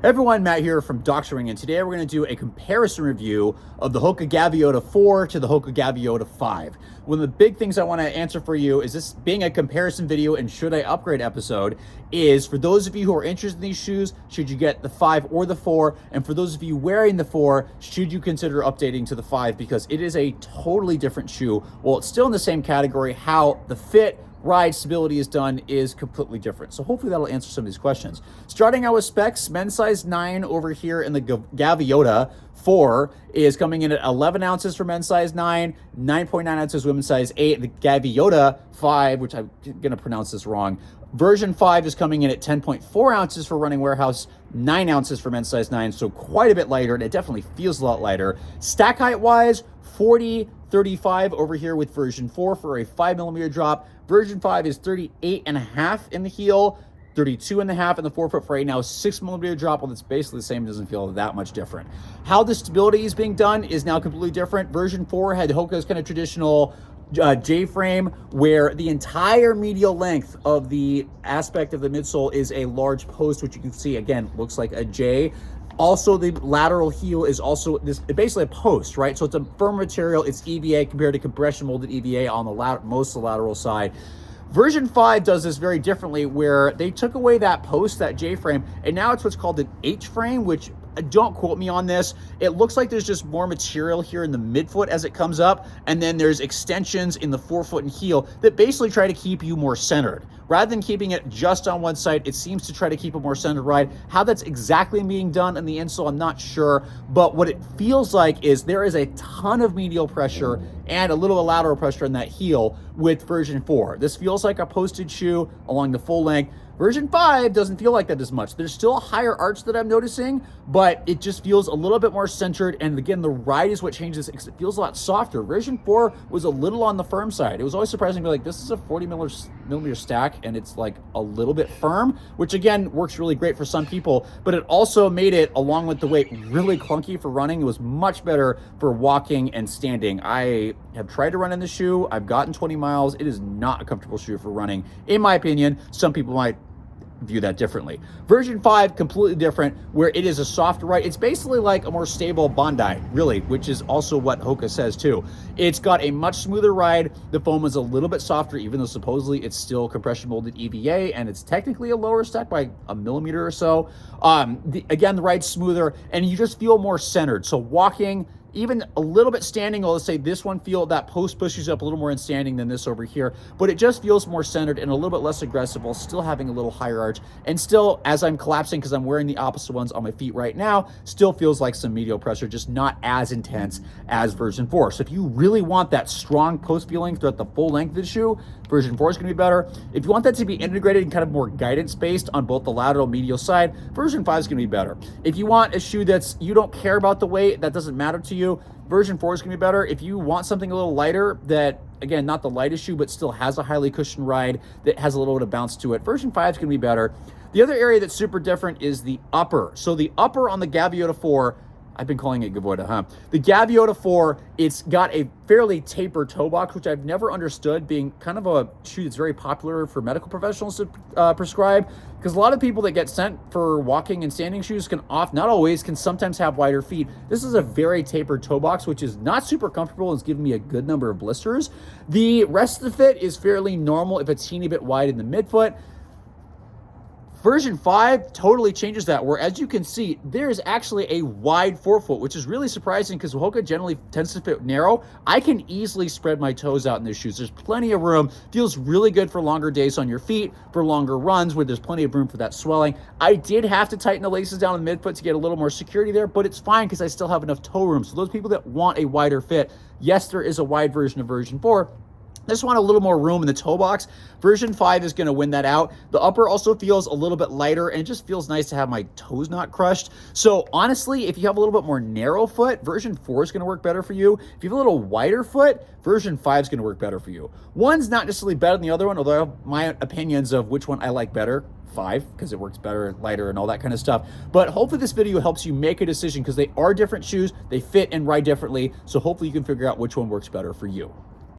Hey everyone, Matt here from Doctoring, and today we're going to do a comparison review of the Hoka Gaviota 4 to the Hoka Gaviota 5. One of the big things I want to answer for you is this being a comparison video and should I upgrade episode is for those of you who are interested in these shoes, should you get the 5 or the 4? And for those of you wearing the 4, should you consider updating to the 5 because it is a totally different shoe. Well, it's still in the same category. How the fit, ride, stability is done is completely different. So hopefully that'll answer some of these questions. Starting out with specs, men's size 9 over here in the Gaviota 4 is coming in at 11 ounces for men's size 9, 9.9 ounces women's size 8. The Gaviota 5, which I'm going to pronounce this wrong, version 5 is coming in at 10.4 ounces for running warehouse, 9 ounces for men's size 9, so quite a bit lighter, and it definitely feels a lot lighter. Stack height wise, 40-35 over here with version 4 for a 5mm drop. Version 5 is 38.5 in the heel, 32.5 in the forefoot for a now 6mm drop. Well, it's basically the same. It doesn't feel that much different. How the stability is being done is now completely different. Version 4 had Hoka's kind of traditional J-frame, where the entire medial length of the aspect of the midsole is a large post, which you can see, again, looks like a J. Also, the lateral heel is also basically a post, right? So it's a firm material. It's EVA compared to compression molded EVA on the most of the lateral side. Version 5 does this very differently, where they took away that post, that J-frame, and now it's what's called an H-frame, which don't quote me on this. It looks like there's just more material here in the midfoot as it comes up, and then there's extensions in the forefoot and heel that basically try to keep you more centered. Rather than keeping it just on one side, it seems to try to keep a more centered ride. How that's exactly being done in the insole, I'm not sure, but what it feels like is there is a ton of medial pressure and a little bit of lateral pressure in that heel with version 4. This feels like a posted shoe along the full length. Version 5 doesn't feel like that as much. There's still a higher arch that I'm noticing, but it just feels a little bit more centered. And again, the ride is what changes. It feels a lot softer. Version 4 was a little on the firm side. It was always surprising to be like, this is a 40mm stack, and it's like a little bit firm, which again, works really great for some people, but it also made it, along with the weight, really clunky for running. It was much better for walking and standing. I have tried to run in the shoe. I've gotten 20 miles. It is not a comfortable shoe for running, in my opinion. Some people might view that differently. Version 5, completely different, where it is a softer ride. It's basically like a more stable Bondi, really, which is also what Hoka says too. It's got a much smoother ride. The foam is a little bit softer, even though supposedly it's still compression molded EVA, and it's technically a lower stack by a millimeter or so. Again, the ride's smoother, and you just feel more centered. So walking, even a little bit standing, let's say this one that post pushes up a little more in standing than this over here, but it just feels more centered and a little bit less aggressive while still having a little higher arch. And still, as I'm collapsing, because I'm wearing the opposite ones on my feet right now, still feels like some medial pressure, just not as intense as version 4. So if you really want that strong post feeling throughout the full length of the shoe, version 4 is going to be better. If you want that to be integrated and kind of more guidance based on both the lateral and medial side, version 5 is going to be better. If you want a shoe that's, you don't care about the weight, that doesn't matter to you, version 4 is going to be better. If you want something a little lighter that, again, not the lightest shoe, but still has a highly cushioned ride that has a little bit of bounce to it, version 5 is going to be better. The other area that's super different is the upper. So the upper on the Gaviota 4, I've been calling it Gaviota, huh? The Gaviota 4, it's got a fairly tapered toe box, which I've never understood, being kind of a shoe that's very popular for medical professionals to prescribe, because a lot of people that get sent for walking and standing shoes not always, can sometimes have wider feet. This is a very tapered toe box, which is not super comfortable. It's giving me a good number of blisters. The rest of the fit is fairly normal if it's a teeny bit wide in the midfoot. Version 5 totally changes that, where as you can see, there is actually a wide forefoot, which is really surprising because Hoka generally tends to fit narrow. I can easily spread my toes out in these shoes. There's plenty of room. Feels really good for longer days on your feet, for longer runs where there's plenty of room for that swelling. I did have to tighten the laces down in the midfoot to get a little more security there, but it's fine because I still have enough toe room. So those people that want a wider fit, yes, there is a wide version of version 4. I just want a little more room in the toe box. Version 5 is going to win that out. The upper also feels a little bit lighter, and it just feels nice to have my toes not crushed. So honestly, if you have a little bit more narrow foot, version 4 is going to work better for you. If you have a little wider foot, version 5 is going to work better for you. One's not necessarily better than the other one, although I have my opinions of which one I like better. 5, because it works better, lighter, and all that kind of stuff. But hopefully this video helps you make a decision, because they are different shoes. They fit and ride differently. So hopefully you can figure out which one works better for you.